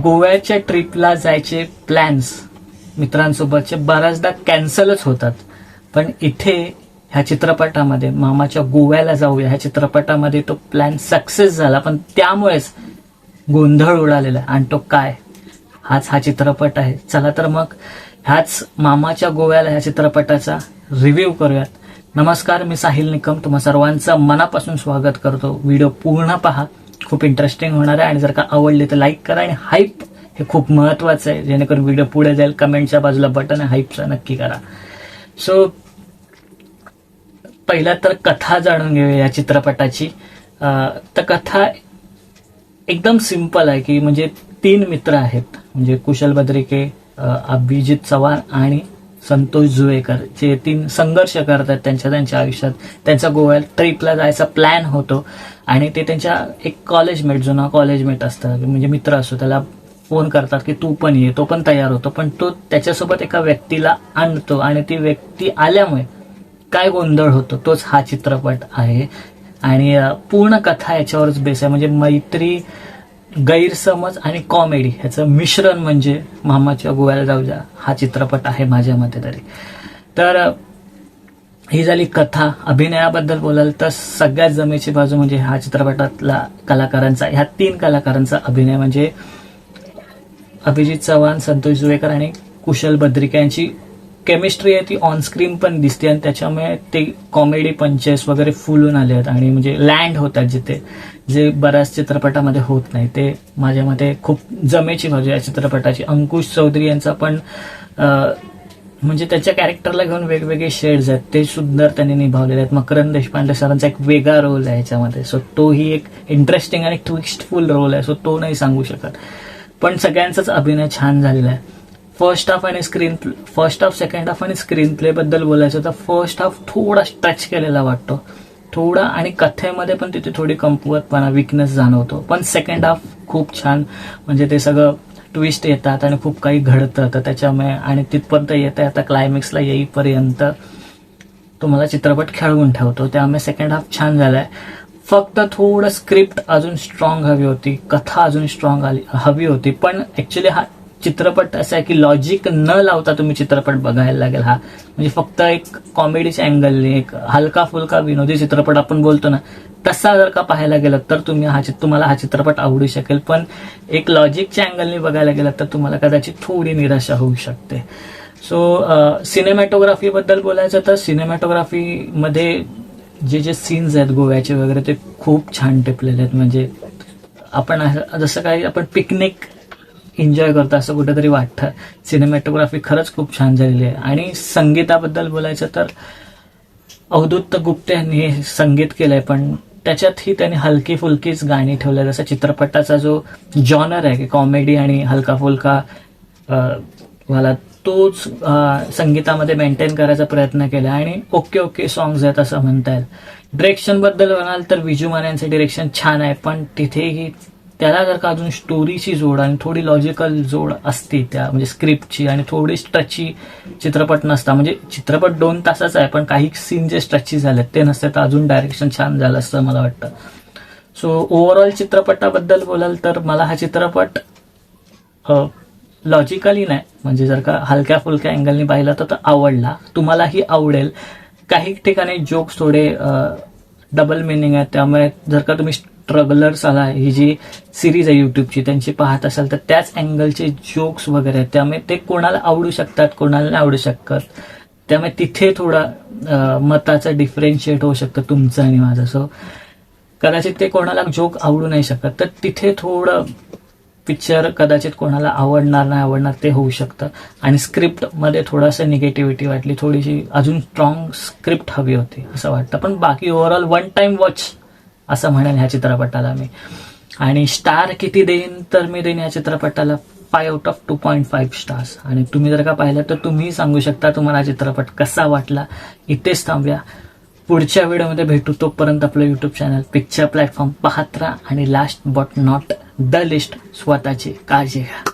गोव्याच्या ट्रिपला जायचे प्लॅन्स मित्रांसोबतचे बऱ्याचदा कॅन्सलच होतात, पण इथे ह्या चित्रपटामध्ये मामाच्या गोव्याला जाऊया ह्या चित्रपटामध्ये तो प्लॅन सक्सेस झाला, पण त्यामुळेच गोंधळ उडालेला आणि तो काय, हाच हा चित्रपट आहे. चला तर मग ह्याच मामाच्या गोव्याला ह्या चित्रपटाचा रिव्ह्यू करूयात. नमस्कार, मी साहिल निकम तुम्हा सर्वांचं मनापासून स्वागत करतो. व्हिडिओ पूर्ण पहा, खूप इंटरेस्टिंग होणार आहे आणि जर का आवडले तर लाईक करा आणि हाईप हे खूप महत्वाचं आहे, जेणेकरून व्हिडिओ पुढे जाईल. कमेंटच्या बाजूला बटन आहे हाईपचा, नक्की करा. सो पहिला तर कथा जाणून घेऊया या चित्रपटाची. तर कथा एकदम सिंपल आहे की म्हणजे 3 मित्र आहेत, म्हणजे कुशल बद्रिके, अभिजित चव्हाण आणि संतोष जुवेकर, जे 3 संघर्ष करतात त्यांच्या आयुष्यात. त्यांचा गोव्याला ट्रिपला जायचा प्लॅन होतो आणि ते त्यांच्या एक कॉलेजमेट, जुना कॉलेजमेट असतात म्हणजे मित्र असतो, त्याला फोन करतात की तू पण ये. तो पण तयार होतो, पण तो त्याच्यासोबत एका व्यक्तीला आणतो आणि ती व्यक्ती आल्यामुळे काय गोंधळ होतो तोच हा चित्रपट आहे. आणि पूर्ण कथा याच्यावरच बेस आहे, म्हणजे मैत्री, गैरसमज आणि कॉमेडी ह्याचं मिश्रण म्हणजे मामाच्या गोव्याला जाऊया हा चित्रपट आहे माझ्या मते तरी. तर ही झाली कथा. अभिनयाबद्दल बोलाल तर सगळ्यात जमेची बाजू म्हणजे ह्या चित्रपटातला कलाकारांचा, ह्या 3 कलाकारांचा अभिनय, म्हणजे अभिजित चव्हाण, संतोष जुवेकर आणि कुशल बद्रिके यांची केमिस्ट्री आहे ती ऑन स्क्रीन पण दिसते आणि त्याच्यामुळे ते कॉमेडी पंचेस वगैरे फुलून आले आहेत आणि म्हणजे लँड होतात जिथे, जे बऱ्याच चित्रपटामध्ये होत नाही. ते माझ्या मते खूप जमेची बाजू या चित्रपटाची. अंकुश चौधरी यांचा पण म्हणजे त्याच्या कॅरेक्टरला घेऊन वेगवेगळे शेड्स आहेत, ते सुंदर त्यांनी निभावलेले आहेत. मकरंद देशपांडे सरांचा एक वेगळा रोल आहे याच्यामध्ये, सो तोही एक इंटरेस्टिंग आणि ट्विस्टफुल रोल आहे, सो तो नाही सांगू शकत. पण सगळ्यांचाच अभिनय छान झालेला आहे. फर्स्ट हाफ, सेकंड हाफ आणि स्क्रीन प्ले बद्दल बोलायचं तर फर्स्ट हाफ थोडा स्ट्रेच केलेला वाटतो थोडा, आणि कथेमध्ये पण तिथे थोडी कमकुवतपणा, विकनेस जाणवतो. पण सेकंड हाफ खूप छान, म्हणजे ते सगळं ट्विस्ट येतात आणि खूप काही घडतं, तर त्याच्यामुळे आणि तिथपर्यंत येतं आता क्लायमॅक्सला येईपर्यंत तुम्हाला चित्रपट खेळवून ठेवतो. त्यामुळे सेकंड हाफ छान झालाय. फक्त थोडं स्क्रिप्ट अजून स्ट्रॉंग हवी होती, कथा अजून स्ट्रॉंग हवी होती. पण ऍक्च्युली हा चित्रपट असा आहे की लॉजिक न लावता तुम्ही चित्रपट बघायला लागेल. हा म्हणजे फक्त एक कॉमेडीच्या अँगलने, एक हलका फुलका विनोदी चित्रपट आपण बोलतो ना, तसा जर का पाहायला गेलं तर तुम्हाला हा चित्रपट आवडू शकेल. पण एक लॉजिकच्या अँगलने बघायला गेलं तर तुम्हाला कदाचित थोडी निराशा होऊ शकते. सो सिनेमॅटोग्राफी बद्दल बोलायचं तर सिनेमॅटोग्राफीमध्ये जे सीन्स आहेत गोव्याचे वगैरे ते खूप छान टिपलेले आहेत. म्हणजे आपण जसं काही आपण पिकनिक एन्जॉय करतो असं कुठेतरी वाटतं. सिनेमॅटोग्राफी खरंच खूप छान झालेली आहे. आणि संगीताबद्दल बोलायचं तर अवधूत गुप्ते यांनी हे संगीत केलंय, पण त्याच्यातही त्यांनी हलकी फुलकीच गाणी ठेवल्या. जसा चित्रपटाचा जो जॉनर आहे की कॉमेडी आणि हलका फुलका वाला, तोच संगीतामध्ये मेंटेन करायचा प्रयत्न केला आणि ओके सॉंग्स आहेत असं म्हणता येईल. डिरेक्शन बद्दल म्हणाल तर विजू माने डिरेक्शन छान आहे, पण तिथेही त्याला जर का अजून स्टोरीची जोड आणि थोडी लॉजिकल जोड असती त्या, म्हणजे स्क्रिप्टची, आणि थोडी स्ट्रेची चित्रपट नसता, म्हणजे चित्रपट 2 तासाचा आहे पण काही सीन जे स्ट्रेची झालेत ते नसते, तर अजून डायरेक्शन छान झालं असतं मला वाटतं. सो ओव्हरऑल चित्रपटाबद्दल बोलाल तर मला हा चित्रपट लॉजिकली नाही, म्हणजे जर का हलक्या फुलक्या अँगलनी पाहिला तर आवडला. तुम्हालाही आवडेल. काही ठिकाणी जोक्स थोडे डबल मिनिंग आहेत, त्यामुळे जर का तुम्ही स्ट्रगलर्स आला, ही जी सिरीज आहे युट्यूबची त्यांची पाहत असाल तर त्याच अँगलचे जोक्स वगैरे आहेत, त्यामुळे ते कोणाला आवडू शकतात, कोणाला नाही आवडू शकत. त्यामुळे तिथे थोडा मताचं डिफरेन्शिएट होऊ शकतं तुमचं आणि माझं. सो कदाचित ते कोणाला जोक आवडू नाही शकत, तर तिथे थोडं पिक्चर कदाचित कोणाला आवडणार नाही आवडणार ते होऊ शकतं. आणि स्क्रिप्टमध्ये थोडंसं निगेटिव्हिटी वाटली, थोडीशी अजून स्ट्रॉंग स्क्रिप्ट हवी होती असं वाटतं. पण बाकी ओव्हरऑल 1 टाइम वॉच असं म्हणेन ह्या चित्रपटाला मी. आणि स्टार किती देईन तर मी देईन या चित्रपटाला 5 out of 2.5 स्टार्स. आणि तुम्ही जर का पाहिलं तर तुम्ही सांगू शकता तुम्हाला हा चित्रपट कसा वाटला. इथेच थांबूया, पुढच्या व्हिडिओमध्ये भेटू. तोपर्यंत आपलं युट्यूब चॅनल पिक्चर प्लॅटफॉर्म पाहत राहा आणि last but not the list, स्वतःची काळजी घ्या.